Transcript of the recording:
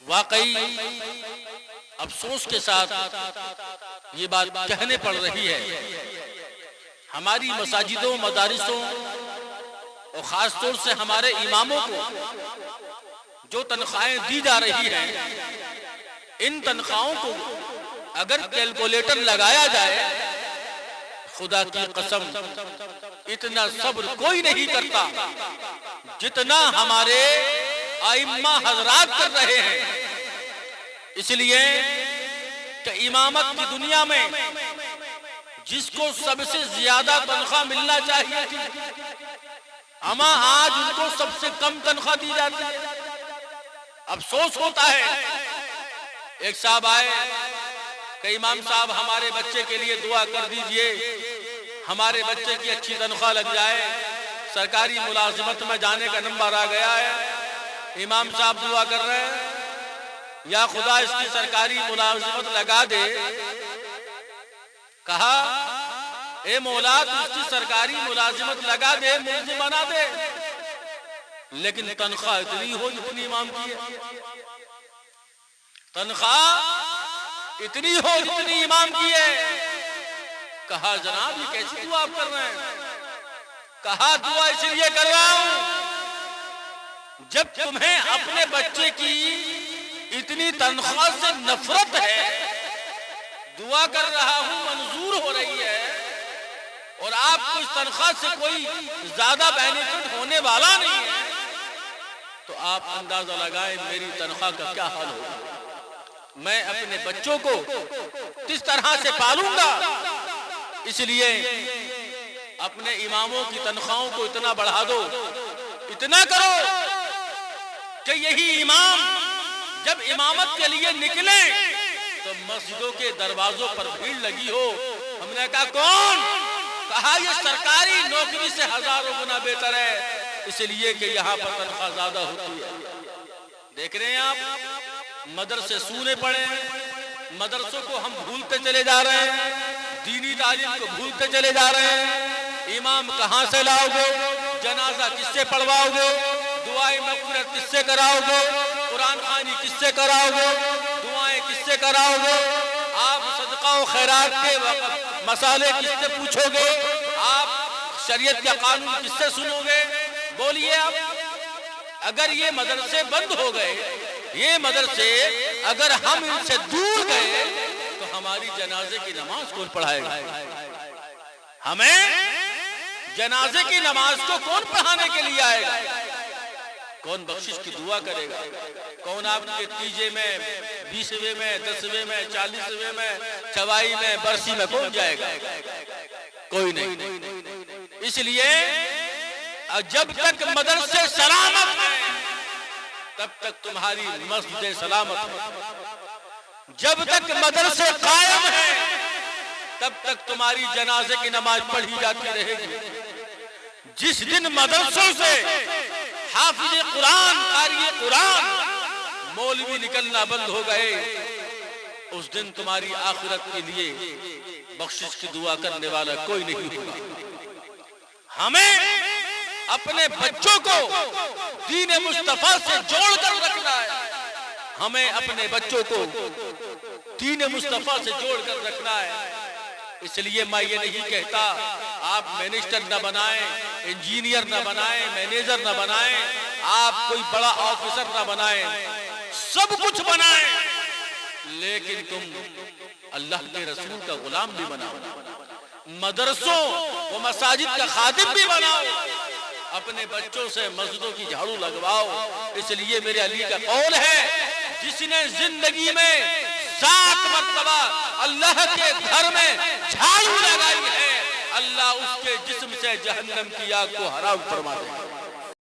واقعی افسوس کے ساتھ یہ بات کہنے پڑ رہی ہے، ہماری مساجدوں، مدارسوں اور خاص طور سے ہمارے اماموں کو جو تنخواہیں دی جا رہی ہیں، ان تنخواہوں کو اگر کیلکولیٹر لگایا جائے، خدا کی قسم اتنا صبر کوئی نہیں کرتا جتنا ہمارے ائمہ حضرات کر رہے ہیں۔ اس لیے کہ امامت کی دنیا میں جس کو سب سے زیادہ تنخواہ ملنا چاہیے تھی، اما آج ان کو سب سے کم تنخواہ دی جاتی ہے۔ افسوس ہوتا ہے۔ ایک صاحب آئے کہ امام صاحب ہمارے بچے کے لیے دعا کر دیجئے، ہمارے بچے کی اچھی تنخواہ لگ جائے، سرکاری ملازمت میں جانے کا نمبر آ گیا ہے۔ امام صاحب دعا کر رہے ہیں، یا خدا اس کی سرکاری ملازمت لگا دے۔ کہا اے مولا تو اس کی سرکاری ملازمت لگا دے، ملزم بنا دے، لیکن تنخواہ اتنی ہو جتنی امام کی ہے، تنخواہ اتنی ہو جتنی امام کی ہے۔ کہا جناب یہ کیسی دعا آپ کر رہے ہیں؟ کہا دعا اس لیے کر رہا ہوں جب تمہیں اپنے بچے کی اتنی تنخواہ سے نفرت ہے، دعا کر رہا ہوں منظور ہو رہی ہے، اور آپ کو اس تنخواہ سے کوئی زیادہ بینیفٹ ہونے والا نہیں ہے، تو آپ اندازہ لگائیں میری تنخواہ کا کیا حال ہوگا۔ میں اپنے بچوں کو کس طرح سے پالوں گا۔ اس لیے اپنے اماموں کی تنخواہوں کو اتنا بڑھا دو، اتنا کرو کہ یہی امام جب امامت کے لیے نکلیں تو مسجدوں کے دروازوں پر بھیڑ لگی ہو۔ ہم نے کہا کون؟ کہا یہ سرکاری نوکری سے ہزاروں گنا بہتر ہے، اس لیے کہ یہاں پر تنخواہ زیادہ ہوتی ہے۔ دیکھ رہے ہیں آپ، مدرسے سونے پڑے ہیں، مدرسوں کو ہم بھولتے چلے جا رہے ہیں، دینی تعلیم کو بھولتے چلے جا رہے ہیں۔ امام کہاں سے لاؤ گے؟ جنازہ کس سے پڑھواؤ گے؟ دعائیں مغفرت کس سے کراؤ گے؟ قرآن خوانی کس سے کراؤ گے؟ دعائیں کس سے کراؤ گے؟ آپ صدقہ و خیرات کے وقت مسئلے کس سے پوچھو گے؟ آپ شریعت کا قانون کس سے سنو گے؟ بولیے آپ۔ اگر یہ مدرسے بند ہو گئے، یہ مدرسے اگر ہم ان سے دور گئے تو ہماری جنازے کی نماز کون پڑھائے گا؟ ہمیں جنازے کی نماز کو کون پڑھانے کے لیے آئے گا؟ کون بخشش کی دعا کرے گا؟ کون آپ کے تیجے میں، 20ویں میں، 10ویں میں، 40ویں میں، چوائی میں، برسی میں کون جائے گا؟ کوئی نہیں۔ اس لیے جب تک مدرسے سلامت ہیں تب تک تمہاری مسجد سلامت ہے، جب تک مدرسے قائم ہیں تب تک تمہاری جنازے کی نماز پڑھی جاتی رہے گی۔ جس دن مدرسوں سے حافظ قرآن، قاری قرآن، مولوی نکلنا بند ہو گئے، اس دن تمہاری آخرت کے لیے بخشش کی دعا کرنے والا کوئی نہیں ہوگا۔ ہمیں اپنے بچوں کو دین مصطفیٰ سے جوڑ کر رکھنا ہے، ہمیں اپنے بچوں کو دین مصطفیٰ سے جوڑ کر رکھنا ہے۔ اس لیے میں یہ نہیں کہتا آپ منسٹر نہ بنائیں، انجینئر نہ بنائیں، مینیجر نہ بنائیں، آپ کوئی بڑا آفیسر نہ بنائیں، سب کچھ بنائیں، لیکن تم اللہ کے رسول کا غلام بھی بناؤ، مدرسوں و مساجد کا خادم بھی بناؤ، اپنے بچوں سے مسجدوں کی جھاڑو لگواؤ۔ اس لیے میرے علی کا قول ہے، جس نے زندگی میں 7 مرتبہ اللہ کے گھر میں جھاڑو لگائی ہے، اللہ اس کے جسم سے جہنم کی آگ کو حرام فرما دے۔